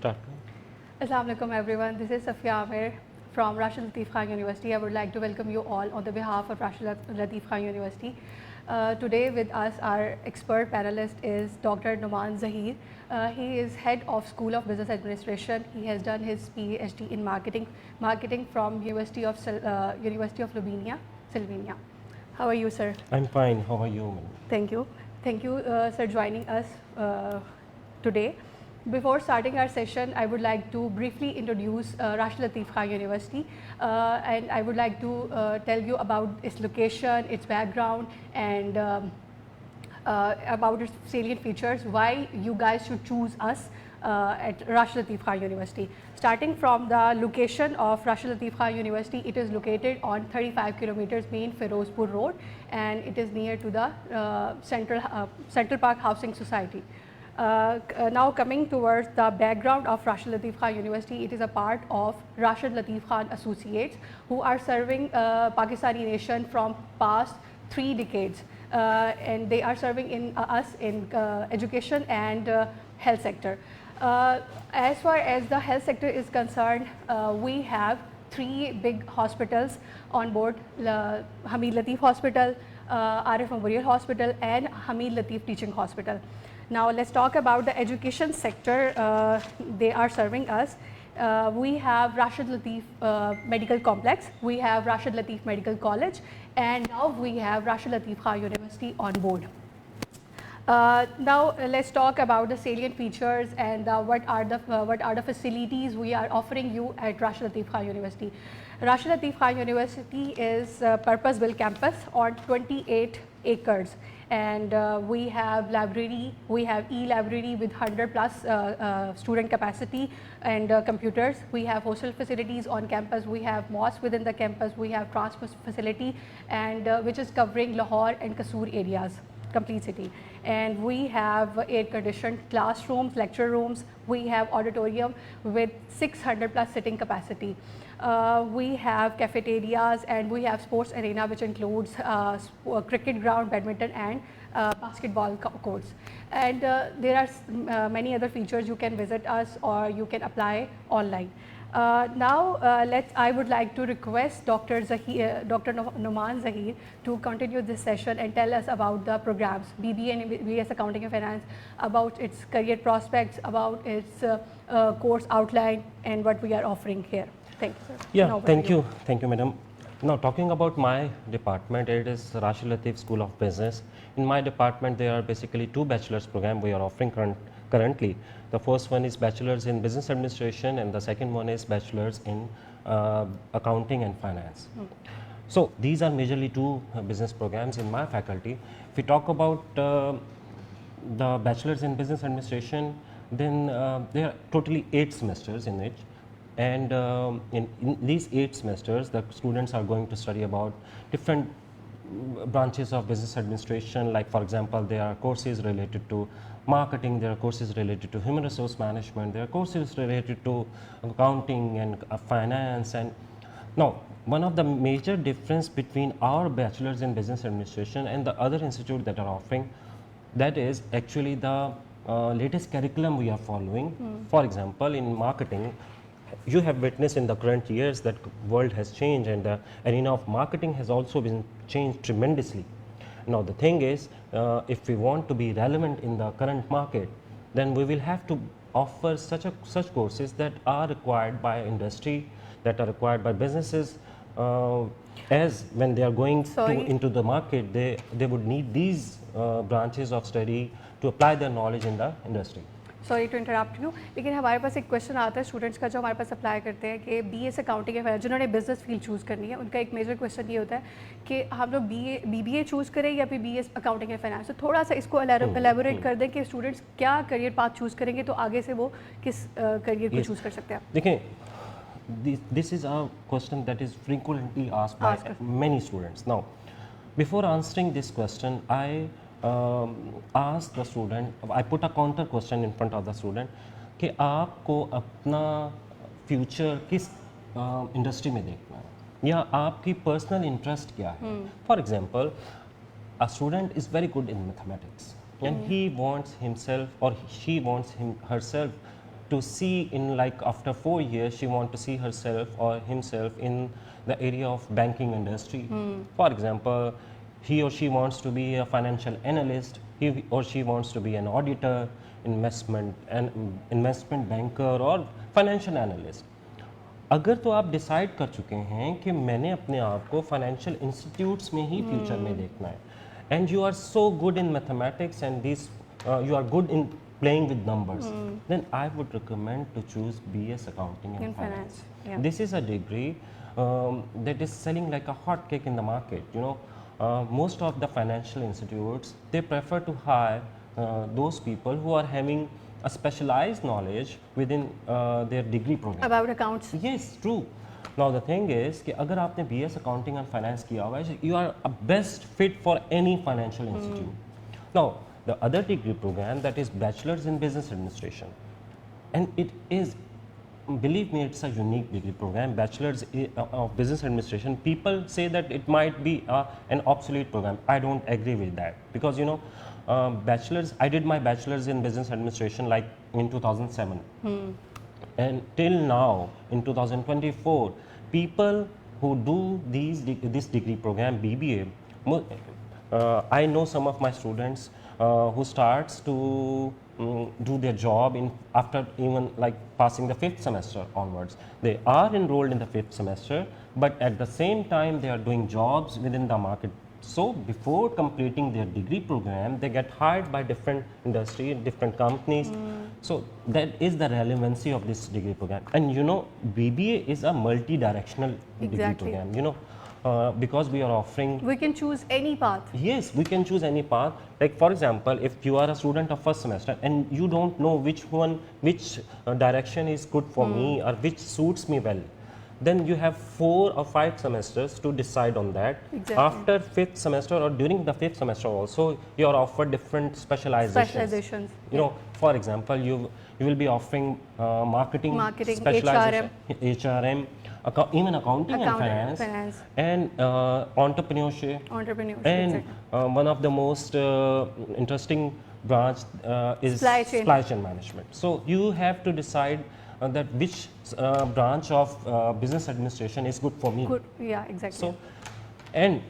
Start. Assalamu alaikum everyone. This is Safia Amir from Rashid Latif Khan University. I would like to welcome you all on the behalf of Rashid Latif Khan University. Today with us, our expert panelist is Dr. Numan Zahir. He is head of School of Business Administration. He has done his PhD in marketing from University of Slovenia. How are you, sir? I'm fine. How are you? Thank you. Thank you, sir, joining us today. Before starting our session, I would like to briefly introduce Rashid Latif Khan University, and I would like to tell you about its location, its background, and about its salient features, why you guys should choose us at Rashid Latif Khan University. Starting from the location of Rashid Latif Khan University, it is located on 35 kilometers main Firozpur Road, and it is near to the Central Park Housing Society. Now coming towards the background of Rashid Latif Khan University, it is a part of Rashid Latif Khan Associates, who are serving Pakistani nation from past 3 decades, and they are serving us in education and health sector. As far as the health sector is concerned, we have 3 big hospitals on board: Hamid Latif Hospital, Arif Memorial Hospital, and Hamid Latif Teaching Hospital. Now let's talk about the education sector they are serving us. We have Rashid Latif Medical Complex, we have Rashid Latif Medical College, and now we have Rashid Latif Khan University on board. Now let's talk about the salient features and what are the facilities we are offering you at Rashid Latif Khan University. Rashid Latif Khan University is a purpose-built campus on 28 acres, and we have library, we have e-library with 100 plus student capacity and computers. We have hostel facilities on campus, we have mosque within the campus, we have transport facility, and which is covering Lahore and Kasoor areas, complete city. And we have air-conditioned classrooms, lecture rooms. We have auditorium with 600 plus sitting capacity. We have cafeterias, and we have sports arena, which includes cricket ground, badminton, and basketball courts. And there are many other features. You can visit us or you can apply online. Now I would like to request Dr. Numan Zahir to continue this session and tell us about the programs, BBA and BS Accounting and Finance, about its career prospects, about its course outline, and what we are offering here. Thank you, sir. Yeah, thank you, madam. Now, talking about my department, it is Rashid Latif School of Business. In my department, there are basically 2 bachelor's programs we are offering currently. The first one is Bachelor's in Business Administration, and the second one is Bachelor's in Accounting and Finance. So, these are majorly 2 business programs in my faculty. If we talk about the Bachelor's in Business Administration, then there are totally 8 semesters in it. And in these 8 semesters, the students are going to study about different branches of business administration. Like, for example, there are courses related to marketing, there are courses related to human resource management, there are courses related to accounting and finance. And now, one of the major difference between our bachelor's in business administration and the other institute that are offering, that is actually the latest curriculum we are following. For example, in marketing, you have witnessed in the current years that world has changed, and the arena of marketing has also been changed tremendously. Now the thing is, if we want to be relevant in the current market, then we will have to offer such courses that are required by industry, that are required by businesses, as when they are going into the market, they would need these branches of study to apply their knowledge in the industry. Sorry to interrupt you, लेकिन हमारे पास एक question आता है students का जो हमारे पास apply करते हैं कि BS अकाउंटिंग या फाइनेंस, जिन्होंने बिजनेस फील्ड चूज़ करनी है, उनका एक मेजर क्वेश्चन ये होता है कि हम लोग BBA चूज़ करें या फिर BS अकाउंटिंग या फाइनेंस. तो थोड़ा सा इसको एलेबोरेट कर दें कि स्टूडेंट्स क्या करियर पाथ चूज़ करेंगे तो आगे से वो किस करियर को चूज़ कर सकते हैं. देखिए, this is a question that is frequently asked by many students. Now, before answering this question, I ask the student, I put a counter question in front of the student कि आपको अपना future किस industry में देखना है या आपकी personal interest क्या है. For example, a student is very good in mathematics and he wants himself or she wants herself to see in like after 4 years she want to see herself or himself in the area of banking industry. For example, he or she wants to be a financial analyst, he or she wants to be an auditor, investment banker or financial analyst. अगर तो आप decide कर चुके हैं कि मैंने अपने आप को फाइनेंशियल इंस्टीट्यूट्स में ही फ्यूचर में देखना है, and you are so good in mathematics and this you are good in playing with numbers, then I would recommend to choose BS Accounting and In Finance. finance, yeah. This is a degree that is selling like a hot cake in the market. You know, most of the financial institutes, they prefer to hire those people who are having a specialized knowledge within their degree program. About accounts. Yes, true. Now the thing is कि अगर आपने BS Accounting and Finance किया हुआ है, you are a best fit for any financial institute. Now the other degree program, that is Bachelor's in Business Administration, and it is, believe me, it's a unique degree program. Bachelor's of Business Administration, people say that it might be an obsolete program. I don't agree with that, because you know, bachelor's, I did my bachelor's in Business Administration like in 2007, and till now in 2024, people who do this degree program BBA, I know some of my students who starts to do their job in after even like passing the 5th semester onwards. They are enrolled in the 5th semester, but at the same time they are doing jobs within the market. So before completing their degree program, they get hired by different industry, different companies. So that is the relevancy of this degree program. And you know, BBA is a multi-directional degree Exactly. program. You know, because we are offering. We can choose any path. Yes, we can choose any path. Like for example, if you are a student of first semester and you don't know which direction is good for me or which suits me well, then you have 4 or 5 semesters to decide on that. Exactly. After 5th semester or during the 5th semester also, you are offered different specializations. Specializations. You know, for example, you will be offering marketing, Marketing, specialization, HRM, even accounting and finance. and entrepreneurship. Entrepreneurship. And Exactly. one of the most interesting branch is Supply chain. management. So you have to decide that which branch of business administration is good for me. Good. Yeah, exactly. So, and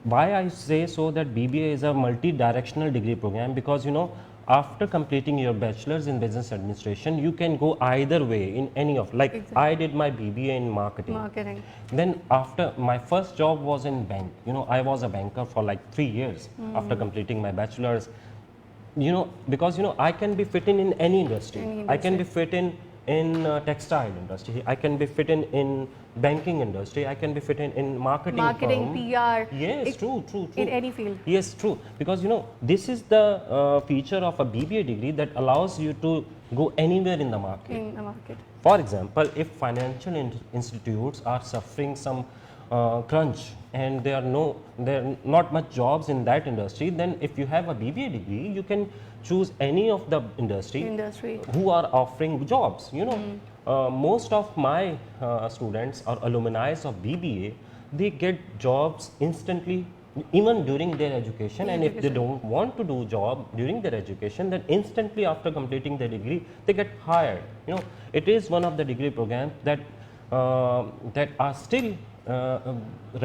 why I say so that BBA is a multi-directional degree program, because you know, after completing your bachelor's in business administration, you can go either way in any of, like Exactly. I did my BBA in marketing. Marketing. Then after my first job was in bank, you know, I was a banker for like 3 years after completing my bachelor's. You know, because you know, I can be fit in any industry. Any I can be industry. fit in textile industry. I can be fit in banking industry. I can be fit in marketing. Marketing, firm. PR. Yes, true. In any field. Yes, true. Because you know, this is the feature of a BBA degree that allows you to go anywhere in the market. In the market. For example, if financial institutes are suffering some crunch and there are not much jobs in that industry, then if you have a BBA degree, you can choose any of the industry who are offering jobs. You know, most of my students or alumni of BBA, they get jobs instantly, even during their education. And if they don't want to do job during their education, then instantly after completing their degree, they get hired. You know, it is one of the degree programs that that are still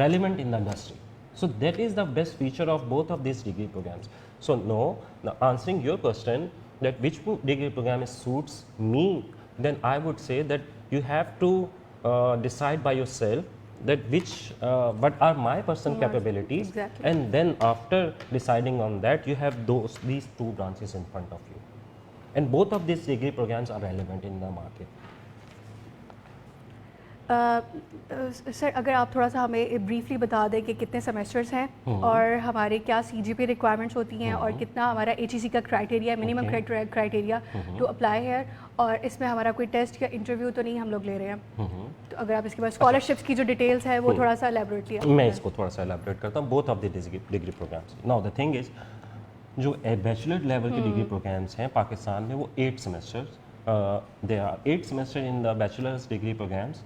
relevant in the industry. So that is the best feature of both of these degree programs. So no, now answering your question that which degree program suits me, then I would say that you have to decide by yourself that what are my personal capabilities, Exactly. and then after deciding on that, you have these 2 branches in front of you, and both of these degree programs are relevant in the market. Sir अगर आप थोड़ा सा हमें briefly बता दें कि कितने semesters हैं और हमारे क्या CGPA रिक्वायरमेंट्स होती हैं और कितना हमारा HEC का criteria, minimum criteria to apply है, और इसमें हमारा कोई टेस्ट या इंटरव्यू तो नहीं हम लोग ले रहे हैं, तो अगर आप इसके बाद स्कॉलरशिप्स की जो डिटेल्स है वो थोड़ा सा एलैबोरेटली मैं इसको थोड़ा सा एलैबोरेट करता हूँ, both of the degree programmes. Now the thing is, जो बैचलर लेवल के डिग्री प्रोग्राम्स हैं पाकिस्तान में वो 8 semesters, they are 8 semester in the bachelor's degree programmes.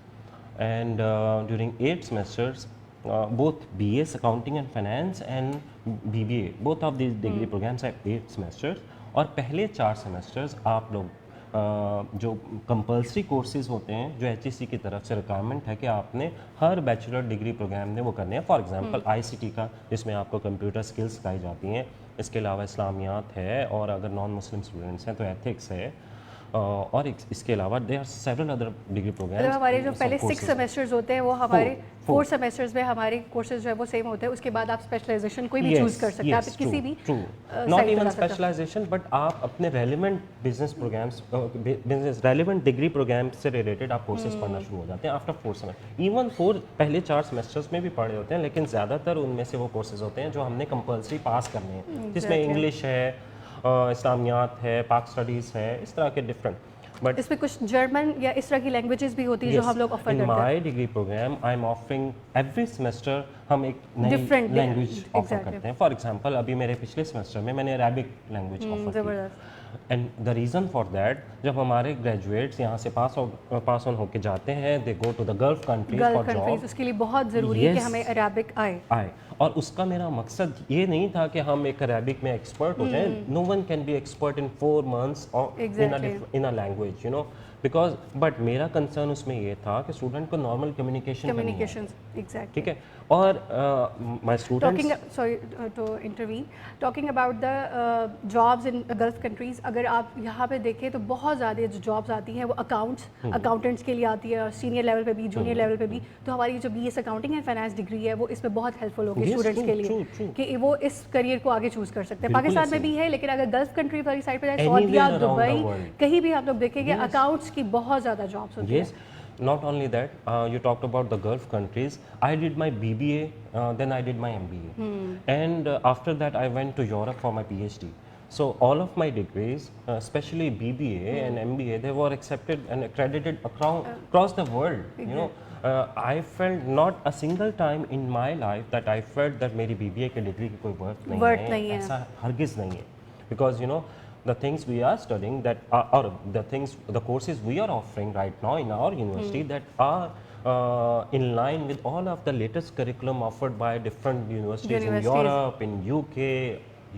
And during 8 semesters, both BS Accounting and Finance and BBA, both of these degree programs have 8 semesters. और पहले 4 semesters आप लोग जो compulsory courses होते हैं जो HEC की तरफ से रिक्वायरमेंट है कि आपने हर बैचलर डिग्री प्रोग्राम में वो करने हैं। फॉर एग्जांपल ICT का, जिसमें आपको कंप्यूटर स्किल्स सिखाई जाती हैं, इसके अलावा इस्लामियात है, और अगर नॉन मुस्लिम स्टूडेंट्स हैं तो एथिक्स है, और इसके अलावा they are several other degree programmes. मतलब हमारे जो पहले 6 सेमेस्टर्स होते हैं वो हमारे 4 सेमेस्टर्स में हमारे कोर्सेज जो है वो सेम होते हैं। उसके बाद आप स्पेशलाइजेशन कोई भी चूज कर सकते हैं, आप किसी भी नॉट इवन स्पेशलाइजेशन, बट आप अपने relevant business programmes, business relevant degree programme से रिलेटेड आप कोर्सेज पढ़ना शुरू हो जाते हैं आफ्टर 4 सेमेस्टर। इवन 4 पहले 4 सेमेस्टर्स में भी पढ़े होते हैं, लेकिन ज़्यादातर उनमें से वो कोर्सेज होते हैं जो हमने कंपल्सरी पास करने हैं, जिसमें इंग्लिश है, इस्लामियात है, पाक स्टडीज़ है, इस तरह के डिफरेंट। बट इसमें कुछ जर्मन या इस तरह की लैंग्वेजेस भी होती है जो हम लोग ऑफर करते हैं। In my degree programme I am offering every semester हम एक नई Different लैंग्वेज ऑफर exactly. करते हैं। फॉर एग्जांपल अभी मेरे पिछले सेमेस्टर में मैंने अरेबिक लैंग्वेज ऑफर की, and the reason for that, जब हमारे ग्रेजुएट्स यहाँ से पास ऑन होके जाते हैं, they go to the gulf countries for job. उसके लिए बहुत ज़रूरी है कि हमें अरेबिक आए। और उसका मेरा मकसद ये नहीं था कि हम एक अरेबिक में एक्सपर्ट हो जाएं। No one can be expert in 4 months in a language, you know, because but मेरा कंसर्न उसमें ये था कि स्टूडेंट को नॉर्मल कम्युनिकेशन एग्जैक्टली, ठीक है। और my students, sorry to intervene, talking about the jobs in Gulf countries, अगर आप यहाँ पे देखें तो बहुत ज़्यादा जो जॉब्स आती हैं वो अकाउंटेंट्स के लिए आती है, सीनियर लेवल पे भी, जूनियर लेवल पे भी। तो हमारी जो BS accounting and finance degree है वो इसमें बहुत हेल्पफुल होगी स्टूडेंट्स के लिए कि वो इस करियर को आगे चूज कर सकते हैं। पाकिस्तान में भी है, लेकिन अगर गल्फ कंट्री वाली साइड पे जाए, सऊदीया, दुबई, कहीं भी आप लोग देखेंगे अकाउंट्स की बहुत ज़्यादा जॉब्स होती हैं। Not only that, you talked about the Gulf countries. I did my BBA, then I did my MBA, and after that I went to Europe for my PhD. So all of my degrees, especially BBA and MBA, they were accepted and accredited across the world. You know, I felt not a single time in my life that I felt that मेरी BBA की degree की कोई worth नहीं है, ऐसा हरगिज़ नहीं है, because you know the things we are studying that are, or the courses we are offering right now in our university that are in line with all of the latest curriculum offered by different universities in Europe, in UK,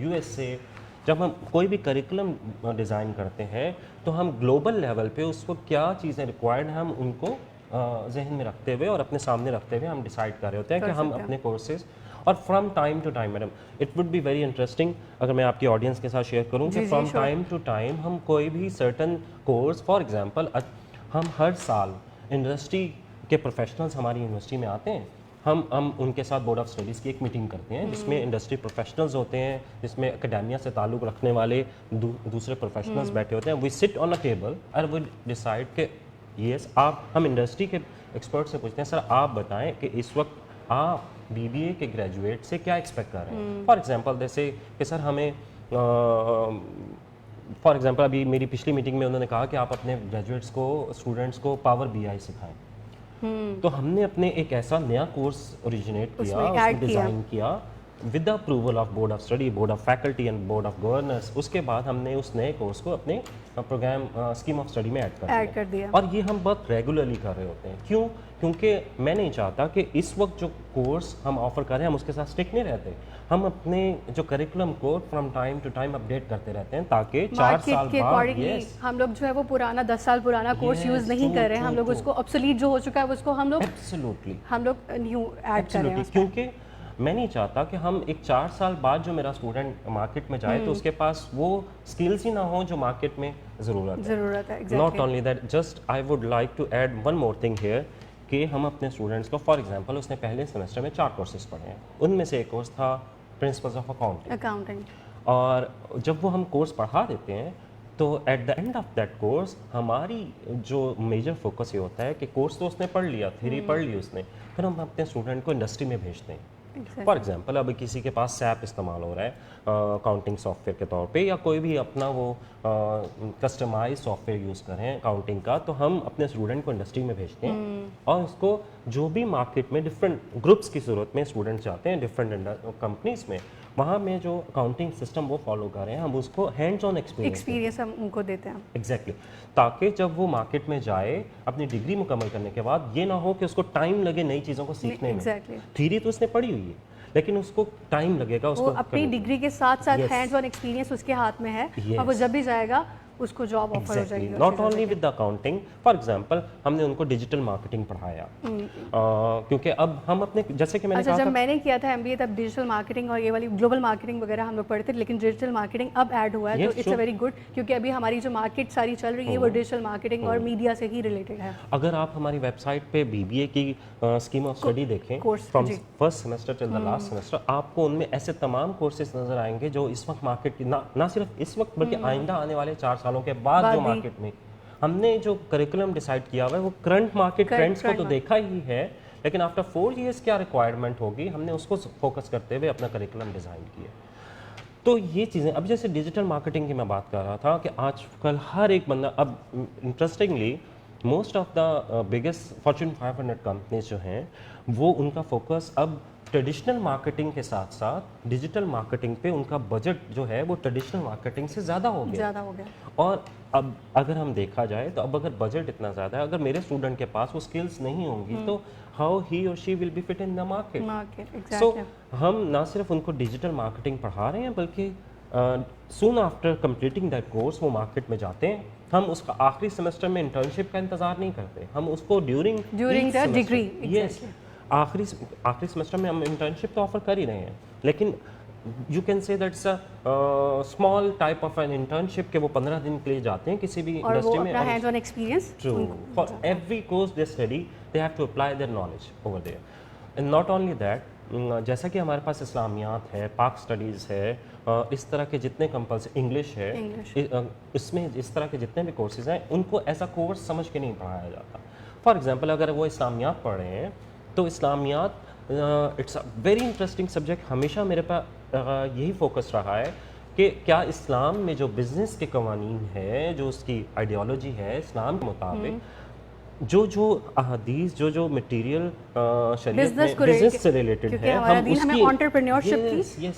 USA. जब हम कोई भी curriculum design करते हैं तो हम global level पे उसको क्या चीज़ें रिक्वायर्ड हैं हम उनको जहन में रखते हुए और अपने सामने रखते हुए हम डिसाइड कर रहे होते हैं कि हम अपने कोर्सेज, और from time to time, madam it would be very interesting अगर मैं आपकी ऑडियंस के साथ शेयर करूं कि फ्रॉम टाइम टू टाइम हम कोई भी सर्टन कोर्स, फॉर एग्जांपल हम हर साल इंडस्ट्री के प्रोफेशनल्स हमारी यूनिवर्सिटी में आते हैं, हम उनके साथ बोर्ड ऑफ स्टडीज़ की एक मीटिंग करते हैं जिसमें इंडस्ट्री प्रोफेशनल्स होते हैं, जिसमें एकेडेमिया से ताल्लुक़ रखने वाले दूसरे प्रोफेशनल्स बैठे होते हैं। We sit on a table और वी डिसाइड कि यस हम इंडस्ट्री के एक्सपर्ट से पूछते हैं, सर आप बताएं कि इस वक्त आप BBA के ग्रेजुएट से क्या एक्सपेक्ट कर रहे हैं। फॉर एग्जांपल जैसे कि सर हमें फॉर एग्जांपल अभी मेरी पिछली मीटिंग में उन्होंने कहा कि आप अपने ग्रेजुएट्स को, स्टूडेंट्स को पावर BI सिखाएं। तो हमने अपने एक ऐसा नया कोर्स ओरिजिनेट किया, उसको डिज़ाइन किया with the approval of board of study, board of faculty and board of governance. उसके बाद हमने उस नए कोर्स को अपने प्रोग्राम स्कीम ऑफ स्टडी में ऐड कर दिया। और ये हम बहुत रेगुलरली कर रहे होते हैं। क्यों? क्योंकि मैं नहीं चाहता कि इस वक्त जो कोर्स हम ऑफर कर रहे हैं हम उसके साथ स्टिक नहीं रहते, हम अपने जो करिकुलम को from time to time update करते रहते हैं ताकि 4 साल बाद हम लोग जो है वो पुराना 10 साल पुराना कोर्स यूज़ नहीं कर रहे हैं, हम लोग उसको ऑब्सोलीट जो हो चुका है उसको हम लोग न्यू ऐड कर रहे हैं। क्योंकि मैं नहीं चाहता कि हम एक 4 साल बाद जो मेरा स्टूडेंट मार्केट में जाए तो उसके पास वो स्किल्स ही ना हो जो मार्केट में ज़रूरत है। Not only that, just I would like to add one more thing here कि हम अपने स्टूडेंट्स को, फॉर एग्जांपल उसने पहले सेमेस्टर में 4 कोर्सेज पढ़े हैं, उनमें से एक कोर्स था प्रिंसिपल्स ऑफ अकाउंटिंग, और जब वो हम कोर्स पढ़ा देते हैं तो at the end of that course हमारी जो मेजर फोकस ये होता है कि कोर्स तो उसने पढ़ लिया, थ्योरी पढ़ ली उसने, फिर हम अपने स्टूडेंट को इंडस्ट्री में भेजते हैं। फॉर एग्जांपल अभी किसी के पास SAP इस्तेमाल हो रहा है अकाउंटिंग सॉफ्टवेयर के तौर पे, या कोई भी अपना वो कस्टमाइज सॉफ्टवेयर यूज़ करें अकाउंटिंग का, तो हम अपने स्टूडेंट को इंडस्ट्री में भेजते हैं और उसको जो भी मार्केट में डिफरेंट ग्रुप्स की ज़रूरत में स्टूडेंट्स जाते हैं डिफरेंट कंपनीज में, वहाँ में जो अकाउंटिंग सिस्टम वो फॉलो कर रहे हैं हम उसको हैंड्स ऑन एक्सपीरियंस हम उनको देते हैं। एग्जैक्टली, ताकि जब वो मार्केट में जाए अपनी डिग्री मुकम्मल करने के बाद ये ना हो कि उसको टाइम लगे नई चीज़ों को सीखने में। थ्योरी तो उसने पढ़ी हुई है लेकिन उसको टाइम लगेगा, उसको अपनी डिग्री के साथ साथ हैंड्स ऑन एक्सपीरियंस उसके हाथ में है और वो जब भी जाएगा उसको जॉब ऑफर हो जाएगी। Not only with the accounting, for example हमने उनको डिजिटल मार्केटिंग पढ़ाया, क्योंकि अब हम अपने, जैसे कि मैंने अच्छा, कहा जब था, मैंने किया था MBA तब डिजिटल मार्केटिंग और ये वाली ग्लोबल मार्केटिंग वगैरह हम लोग पढ़ते थे, लेकिन डिजिटल मार्केटिंग अब ऐड हुआ है, तो इट्स अ वेरी गुड, क्योंकि अभी हमारी जो मार्केट सारी चल रही है वो डिजिटल मार्केटिंग और मीडिया से ही रिलेटेड है। अगर आप हमारी वेबसाइट पे BBA की स्कीम ऑफ स्टडी देखें, कोर्स, फ्रॉम जी। First semester till the last semester, आपको उनमें ऐसे तमाम कोर्सेज नजर आएंगे जो इस वक्त मार्केट की, ना सिर्फ इस वक्त बल्कि आइंदा आने वाले 4 सालों के बाद जो भी। मार्केट में हमने जो करिकुलम डिसाइड किया हुआ है वो करंट मार्केट ट्रेंड्स को तो देखा ही है, लेकिन आफ्टर 4 इयर्स क्या रिक्वायरमेंट होगी हमने उसको फोकस करते हुए अपना करिकुलम डिज़ाइन किया। तो ये चीज़ें, अब जैसे डिजिटल मार्केटिंग की मैं बात कर रहा था कि आजकल हर एक बंदा, अब interestingly most of the biggest Fortune 500 companies जो हैं वो उनका फोकस अब ट्रेडिशनल मार्केटिंग के साथ साथ डिजिटल मार्केटिंग पे उनका बजट जो है वो ट्रेडिशनल मार्केटिंग से ज़्यादा हो गया। और अब अगर हम देखा जाए तो अब अगर बजट इतना ज़्यादा है, अगर मेरे स्टूडेंट के पास वो स्किल्स नहीं होंगी तो हाउ ही और she will be fit in the market. So हम ना सिर्फ उनको डिजिटल मार्केटिंग पढ़ा रहे हैं बल्कि soon after completing that course वो मार्केट में जाते हैं। हम उसका आखिरी सेमेस्टर में इंटर्नशिप का इंतजार नहीं करते, हम उसको ड्यूरिंग द डिग्री, यस, आखिरी सेमेस्टर में हम इंटर्नशिप तो ऑफर कर ही रहे हैं, लेकिन you can say that's a small type of an internship के वो 15 दिन के लिए जाते हैं किसी भी इंडस्ट्री में, और hands on experience, true, for every course they study they have to apply their knowledge over there. And not only that, जैसा कि हमारे पास इस्लामियात है, पाक स्टडीज़ है, इस तरह के जितने कंपल्सरी इंग्लिश है, इसमें इस तरह के जितने भी कोर्सेज हैं उनको ऐसा कोर्स समझ के नहीं पढ़ाया जाता। फॉर एग्जांपल अगर वो इस्लामियात पढ़ रहे हैं तो Islamiyat it's a very interesting subject, हमेशा मेरे पास यही फोकस रहा है कि क्या इस्लाम में जो बिज़नेस के कवानीन है, जो उसकी आइडियोलॉजी है इस्लाम के मुताबिक, जो अहादीस, जो मटेरियल शरीयत में बिजनेस से रिलेटेड है, हम उसकी एंटरप्रेन्योरशिप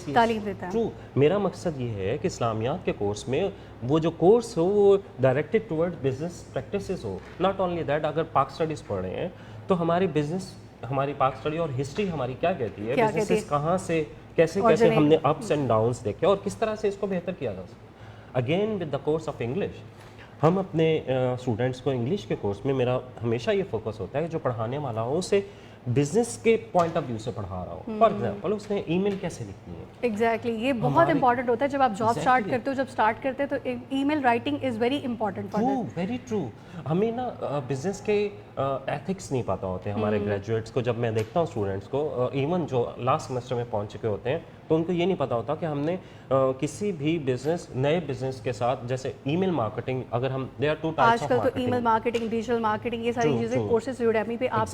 की तालीम देता है। ट्रू, मेरा मकसद ये है कि इस्लामियात के कोर्स में वो जो कोर्स हो वो डायरेक्टेड टुवर्ड बिजनेस प्रैक्टिसेस हो। नॉट ओनली दैट, अगर पाक स्टडीज़ पढ़ रहे हैं तो हमारी बिजनेस, हमारी पाक स्टडी और हिस्ट्री हमारी क्या कहती है, बिजनेसेस कहाँ से कैसे कैसे हमने अप्स एंड डाउन्स देखे और किस तरह से इसको बेहतर किया जा सकता। Again with the course of English, हम अपने स्टूडेंट्स को इंग्लिश के कोर्स में, मेरा हमेशा ये फोकस होता है कि जो पढ़ाने वाला हो उसे बिजनेस के पॉइंट ऑफ व्यू से पढ़ा रहा हो। फॉर एग्जांपल उसने ईमेल कैसे लिखनी है, एग्जैक्टली, ये बहुत इंपॉर्टेंट होता है जब आप जॉब स्टार्ट करते हो। जब स्टार्ट करते हो तो email writing is very important for that. Very true. हमें ना बिजनेस के एथिक्स नहीं पता होते हमारे ग्रेजुएट्स को। जब मैं देखता हूँ स्टूडेंट्स को, इवन जो लास्ट सेमेस्टर में पहुँच चुके होते हैं, तो उनको ये नहीं पता होता कि हमने किसी भी बिजनेस, नए बिजनेस के साथ, जैसे ईमेल मार्केटिंग, अगर हम, there are 2 types of marketing, आजकल तो ईमेल मार्केटिंग, डिजिटल मार्केटिंग, ये सारी चीजें कोर्सेज यूडेमी पे आप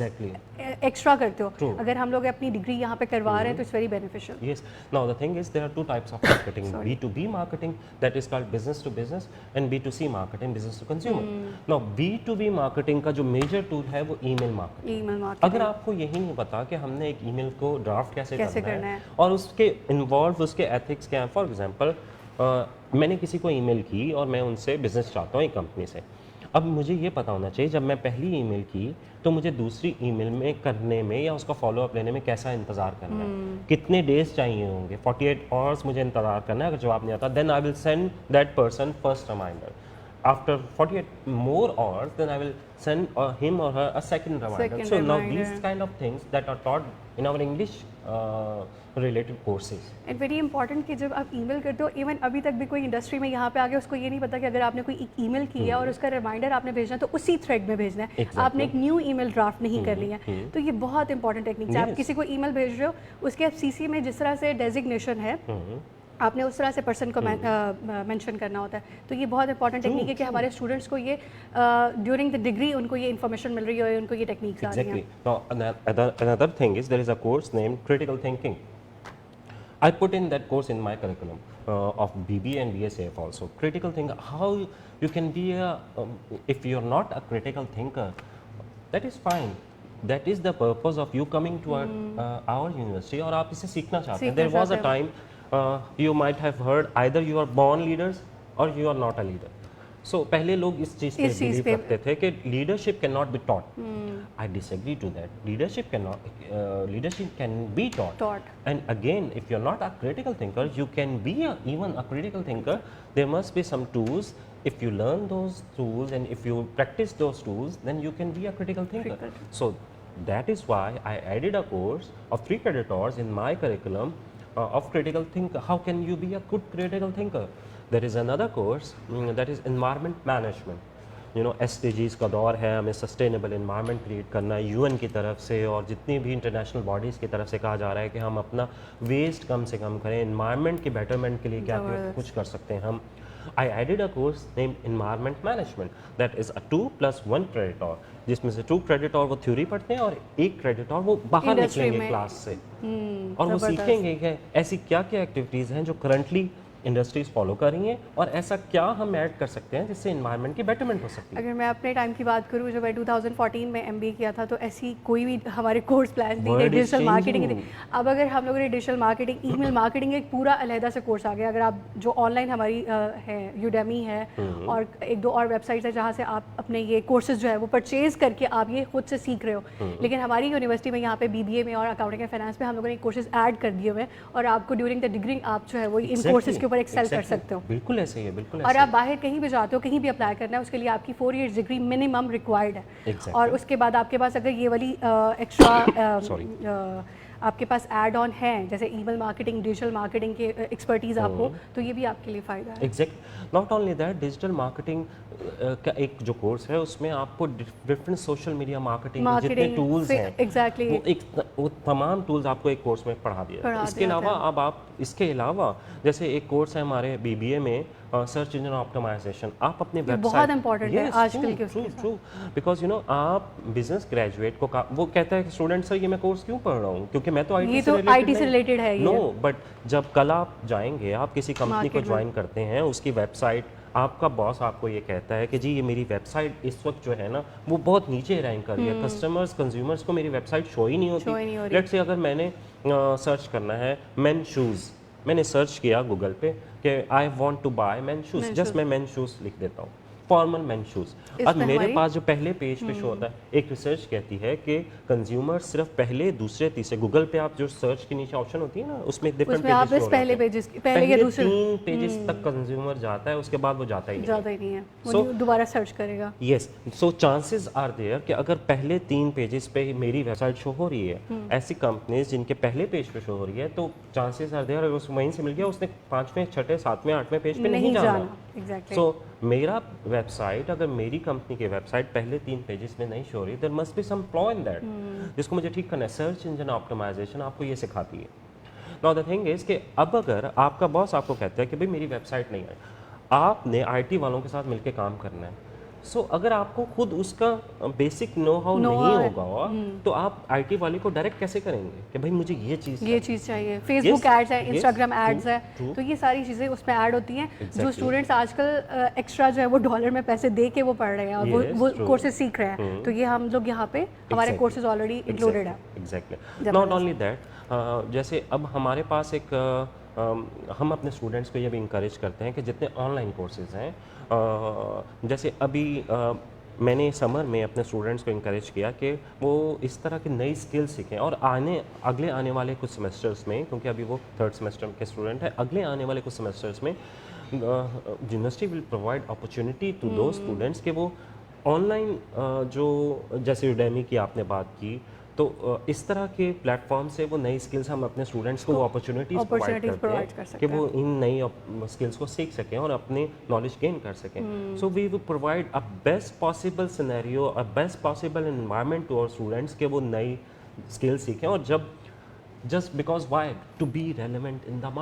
एक्स्ट्रा करते हो। अगर हम लोग अपनी डिग्री यहाँ पे करवा रहे हैं तो it's very beneficial. Yes, now the thing is there are 2 types of marketing, B2B marketing, that is called business to business, and B2C marketing, business to consumer. Now B2B marketing का जो major tool है वो email marketing. अगर आपको यही नहीं पता कि हमने एक ईमेल को ड्राफ्ट कैसे करना है और उसके इन्वॉल्व, उसके एथिक्स क्या हैं। फॉर एग्जांपल मैंने किसी को ईमेल की और मैं उनसे बिजनेस चाहता हूँ एक कंपनी से। अब मुझे ये पता होना चाहिए जब मैं पहली ईमेल की तो मुझे दूसरी ईमेल में करने में या उसका फॉलोअप लेने में कैसा इंतज़ार करना है, कितने डेज चाहिए होंगे, 48 आवर्स मुझे इंतज़ार करना है। अगर जवाब नहीं आता, then I will send that person first reminder. After 48 more hours, then I will send him or her a second reminder. So now these kind of things that are taught in our English related courses. And very important कि जब आप email करते हो, even अभी तक भी कोई industry में यहाँ पे आ गया, उसको ये नहीं पता कि अगर आपने कोई एक ईमेल की है और उसका रिमाइंडर आपने भेजना है तो उसी थ्रेड में भेजना है। exactly. आपने एक न्यू ईमेल ड्राफ्ट नहीं करनी है। तो ये बहुत इंपॉर्टेंट टेक्निक है। आप किसी को ईमेल भेज रहे हो, उसके सीसी में जिस तरह से डेजिग्नेशन है आपने उस तरह से पर्सन को मेंशन करना होता है। तो ये बहुत इंपॉर्टेंट टेक्निक है कि हमारे स्टूडेंट्स को ये ड्यूरिंग द डिग्री उनको ये इन्फॉर्मेशन मिल रही है, उनको ये टेक्निक्स आ रही हैं। Now another thing is there is a course named critical thinking. I put in that course in my curriculum of BBA and BSAF also. Critical thinking, how you can be if you're not a critical thinker, that is fine. That is the purpose of you coming to our university और आप इसे सीखना चाहते हैं। There was a time you might have heard either you are born leaders or you are not a leader. सो पहले लोग इस चीज़ पे इस चीज़ बिलीव पे- रखते थे कि leadership can not be taught. I disagree to that. Leadership can be Taught. taught. And again, if you're not a critical thinker, you can be even a critical thinker. There must be some tools. If you learn those tools and if you practice those tools, then you can be a critical thinker. Critical. So that is why I added a course of 3 credit hours in my curriculum of critical thinker. How can you be a good critical thinker? There is another course that is environment management. You know SDGs का दौर है, हमें sustainable environment create करना है UN की तरफ से और जितनी भी इंटरनेशनल बॉडीज़ की तरफ से कहा जा रहा है कि हम अपना वेस्ट कम से कम करें, इन्वायरमेंट की बेटरमेंट के लिए क्या कुछ कर सकते हैं हम. I added a course name environment management that is a 2+1 credit और, जिसमें से 2 क्रेडिट और वो थ्योरी पढ़ते हैं और 1 क्रेडिट और वो बाहर Industry निकलेंगे में. क्लास से और वो जबरदस्त. सीखेंगे कि ऐसी क्या क्या एक्टिविटीज़ हैं जो करंटली इंडस्ट्रीज फॉलो कर रही हैं और ऐसा क्या हम ऐड कर सकते हैं जिससे इन्वायरमेंट की बेटरमेंट हो सकती है. अगर मैं अपने टाइम की बात करूँ, जब मैं 2014 में MBA किया था, तो ऐसी कोई भी हमारे कोर्स प्लान नहीं थे. World is digital marketing changing. थी. अब अगर हम लोगों ने डिजिटल मार्केटिंग, ईमेल मार्केटिंग, एक पूरा अलहदा से कोर्स आ गया. अगर आप जो ऑनलाइन हमारी है, यूडेमी है और 1-2 और वेबसाइट्स है जहाँ से आप अपने ये कोर्सेज जो है वो परचेज करके आप ये खुद से सीख रहे हो. लेकिन हमारी यूनिवर्सिटी में यहाँ पे BBA में और अकाउंटिंग एंड फाइनेंस में हम लोगों ने कोर्सेज ऐड कर दिए हुए हैं और आपको ड्यूरिंग द डिग्री आप जो है वो इन कोर्सेज के ऊपर एक्सेल कर सकते हो. बिल्कुल ऐसे ही है, बिल्कुल और ऐसे आप बाहर कहीं भी जाते हो, कहीं भी अप्लाई करना है, उसके लिए आपकी 4 इयर्स डिग्री मिनिमम रिक्वायर्ड है. Exactly. और उसके बाद आपके पास अगर ये वाली एक्स्ट्रा आपके पास एड ऑन है, जैसे ईमेल मार्केटिंग, डिजिटल मार्केटिंग के एक्सपर्टीज आपको, तो ये भी आपके लिए फ़ायदा है. Exact. Not only that, digital marketing का एक जो कोर्स है उसमें आपको डिफरेंट सोशल मीडिया मार्केटिंग के जितने टूल्स हैं एग्जैक्टली वो तमाम टूल्स आपको एक कोर्स में पढ़ा दिया. इसके अलावा अब आप इसके अलावा जैसे एक कोर्स है हमारे BBA में सर्च इंजन ऑप्टिमाइजेशन. आप अपने वेबसाइट बहुत इंपॉर्टेंट है आजकल के true true because you no आप बिजनेस ग्रेजुएट को वो कहता है कि स्टूडेंट सर ये मैं कोर्स क्यों पढ़ रहा हूँ क्योंकि मैं तो ये तो IT से रिलेटेड है. नो बट जब कल आप जाएंगे, आप किसी कंपनी को ज्वाइन करते हैं, उसकी वेबसाइट, आपका बॉस आपको ये कहता है कि जी ये मेरी वेबसाइट इस वक्त जो है ना वो बहुत नीचे रैंक कर रही है, कस्टमर्स कंज्यूमर्स को मेरी वेबसाइट शो ही नहीं होती. लेट्स से अगर मैंने सर्च करना है मेन शूज़, मैंने सर्च किया गूगल पे कि I want to buy men shoes, just मैं मेन शूज़ लिख देता हूँ, फॉर्मल मेन शूज़. अब मेरे पास जो पहले पेज पे शो होता है, एक रिसर्च कहती है कि कंज्यूमर सिर्फ पहले, दूसरे, तीसरे, गूगल पे आप जो सर्च के नीचे ऑप्शन होती है ना उसमें डिफरेंट पेजेस, पहले पेजेस, पहले या दूसरे 3 पेजेस तक कंज्यूमर जाता है, उसके बाद वो जाता ही नहीं है. वो दोबारा सर्च करेगा. Yes. So chances are there कि अगर पहले 3 पेजेस पे मेरी वेबसाइट शो हो रही है, ऐसी कंपनीज जिनके पहले पेज पे शो हो रही है, तो चांसेस आर देयर अगर उस वहीं से मिल गया उसने 5वें, 6ठे, 7वें, 8वें पेज पे नहीं जाना. सो मेरा वेबसाइट, अगर मेरी कंपनी की वेबसाइट पहले 3 पेजेस में नहीं शो रही, there must be some flaw in that, जिसको मुझे ठीक करना है. सर्च इंजन ऑप्टिमाइजेशन आपको ये सिखाती है. नाउ द थिंग इज कि अब अगर आपका बॉस आपको कहता है कि भाई मेरी वेबसाइट नहीं है, आपने IT वालों के साथ मिलकर काम करना है. सो अगर आपको खुद उसका बेसिक नो हाउ नहीं होगा तो आप IT वाले को डायरेक्ट कैसे करेंगे कि भाई मुझे ये चीज़ चाहिए. फेसबुक एड्स है, इंस्टाग्राम एड्स है, तो ये सारी चीज़ें उसमें ऐड होती हैं. जो स्टूडेंट्स आजकल एक्स्ट्रा जो है वो डॉलर में पैसे दे के वो पढ़ रहे हैं और वो कोर्सेज सीख रहे हैं, तो ये हम लोग यहाँ पे हमारे कोर्सेज ऑलरेडी इंक्लूडेड है. एग्जैक्टली. नॉट ओनली दैट, जैसे अब हमारे पास एक हम अपने स्टूडेंट्स को ये भी इंकरेज करते हैं कि जितने ऑनलाइन कोर्सेज हैं, जैसे अभी मैंने समर में अपने स्टूडेंट्स को इंकरेज किया कि वो इस तरह की नई स्किल्स सीखें और अगले आने वाले कुछ सेमेस्टर्स में, क्योंकि अभी वो 3rd सेमेस्टर के स्टूडेंट हैं, अगले आने वाले कुछ सेमेस्टर्स में university will provide opportunity to दो स्टूडेंट्स के वो ऑनलाइन जो जैसे यूडेमी की आपने बात की, तो इस तरह के प्लेटफॉर्म से वो नई स्किल्स हम अपने स्टूडेंट्स को वो अपॉर्चुनिटीज़ प्रोवाइड करते हैं कि वो इन नई स्किल्स को सीख सकें और अपने नॉलेज गेन कर सकें. So we will provide a best possible scenario, a best possible environment to our students के वो नई स्किल्स सीखें. और जब just because why to be relevant in the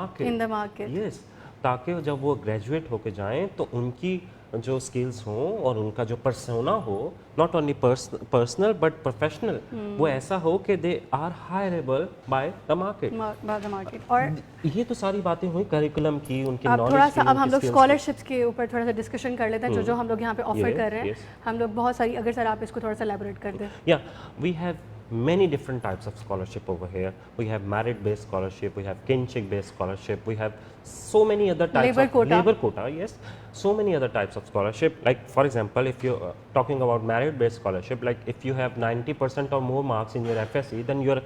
market. Yes, ताकि जब वो ग्रेजुएट होके जाएं तो उनकी जो स्किल्स हों और उनका जो पर्सोना हो, not only personal but professional, वो ऐसा हो कि they are hireable by the market. और ये तो सारी बातें हुई करिकुलम की, उनके नॉलेज. थोड़ा सा अब हम लोग स्कॉलरशिप्स के ऊपर थोड़ा सा डिस्कशन कर लेते हैं, जो हम लोग यहाँ पे ऑफर कर रहे हैं. हम लोग बहुत सारी, अगर सर आप इसको थोड़ा सा एलैबोरेट कर दें. या we have many different types of scholarship over here. We have merit-based scholarship, we have kinship-based scholarship, we have so many other types Labor of quota. labor quota. Yes, so many other types of scholarship. Like for example, if you're talking about merit-based scholarship, like if you have 90% or more marks in your FSC, then your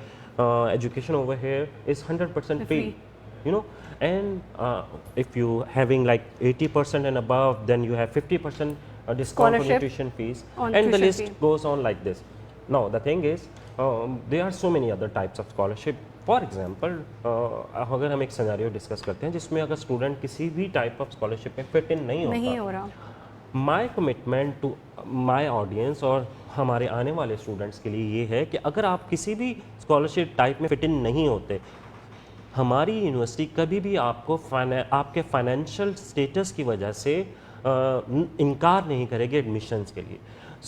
education over here is 100% Free. free. You know, and if you having like 80% and above, then you have 50% discount on your Scholarship tuition fees, on and the tuition list fee. goes on like this. Now the thing is, there are so many other types of scholarship. For example अगर हम एक scenario discuss करते हैं जिसमें अगर student किसी भी type of scholarship में फिट इन नहीं नहीं होता, हो रहा। My commitment to my audience और हमारे आने वाले स्टूडेंट्स के लिए ये है कि अगर आप किसी भी स्कॉलरशिप टाइप में फिट इन नहीं होते, हमारी यूनिवर्सिटी कभी भी आपको आपके फाइनेंशियल स्टेटस की वजह से इनकार नहीं करेगी एडमिशन्स के लिए।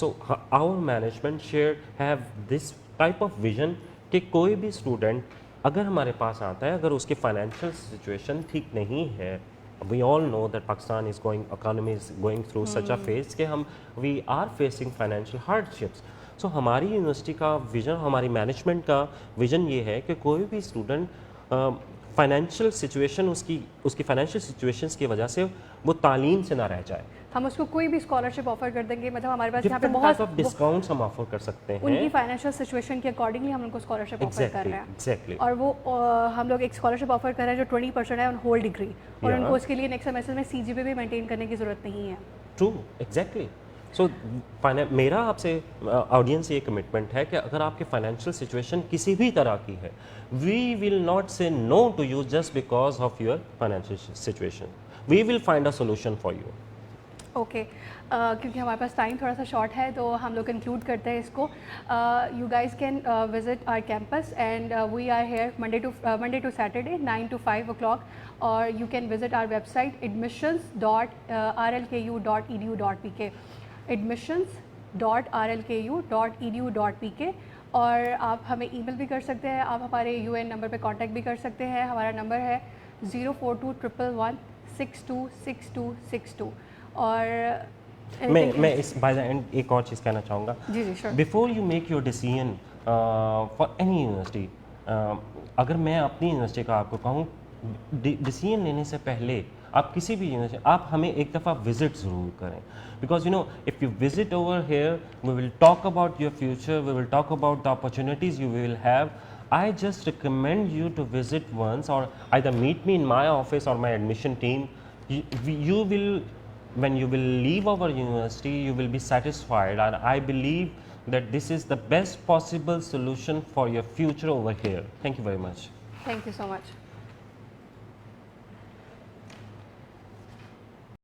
So our management share have this type of vision कि कोई भी स्टूडेंट अगर हमारे पास आता है, अगर उसकी फाइनेंशियल सिचुएशन ठीक नहीं है, we all know that Pakistan is going, economy is going through such a phase कि हम we are facing financial hardships. So हमारी यूनिवर्सिटी का विजन, हमारी मैनेजमेंट का विजन ये है कि कोई भी स्टूडेंट फाइनेंशियल सिचुएशन उसकी फाइनेंशियल सिचुएशंस की वजह से वो तालीम से ना रह जाए। हम उसको कोई भी स्कॉलरशिप ऑफर कर देंगे, मतलब हमारे पास यहाँ पे डिफरेंट बहुत टाइप ऑफ डिस्काउंट्स हम ऑफर कर सकते उनकी हैं। फाइनेंशियल सिचुएशन के अकॉर्डिंगली हम उनको स्कॉलरशिप ऑफर कर रहे हैं। एग्जैक्टली। और वो हम लोग एक स्कॉलरशिप ऑफर कर रहे हैं जो 20% है ऑन होल डिग्री, और Yeah. उनको उसके लिए नेक्स्ट सेमेस्टर में CGPA भी मेंटेन करने की ज़रूरत नहीं है। True, exactly. सो मेरा आपसे ऑडियंस ये कमिटमेंट है कि अगर आपकी फाइनेंशियल सिचुएशन किसी भी तरह की है, we will not say no to you just because of your financial situation. We will find a solution for you. Okay, क्योंकि हमारे पास टाइम थोड़ा सा शॉर्ट है तो हम लोग कंक्लूड करते हैं इसको। You guys can visit our campus and we are here Monday to Saturday 9 to 5 o'clock, और you can visit our website admissions.rlku.edu.pk, admissions.rlku.edu.pk। और आप हमें ईमेल भी कर सकते हैं, आप हमारे UN नंबर पे कांटेक्ट भी कर सकते हैं। हमारा नंबर है 04211626262। और मैं इस बाय द एंड एक और चीज़ कहना चाहूँगा। जी जी sure. Before you make your decision for any university, अगर मैं अपनी यूनिवर्सिटी का आपको कहूँ, डिसीजन लेने से पहले आप किसी भी यूनिवर्सिटी, आप हमें एक दफ़ा विजिट ज़रूर करें। Because you know if you visit over here, we will talk about your future, we will talk about the opportunities you will have. I just recommend you to visit once, or either meet me in my office or my admission team. You will, when you will leave our university, you will be satisfied, and I believe that this is the best possible solution for your future over here. Thank you very much. Thank you so much.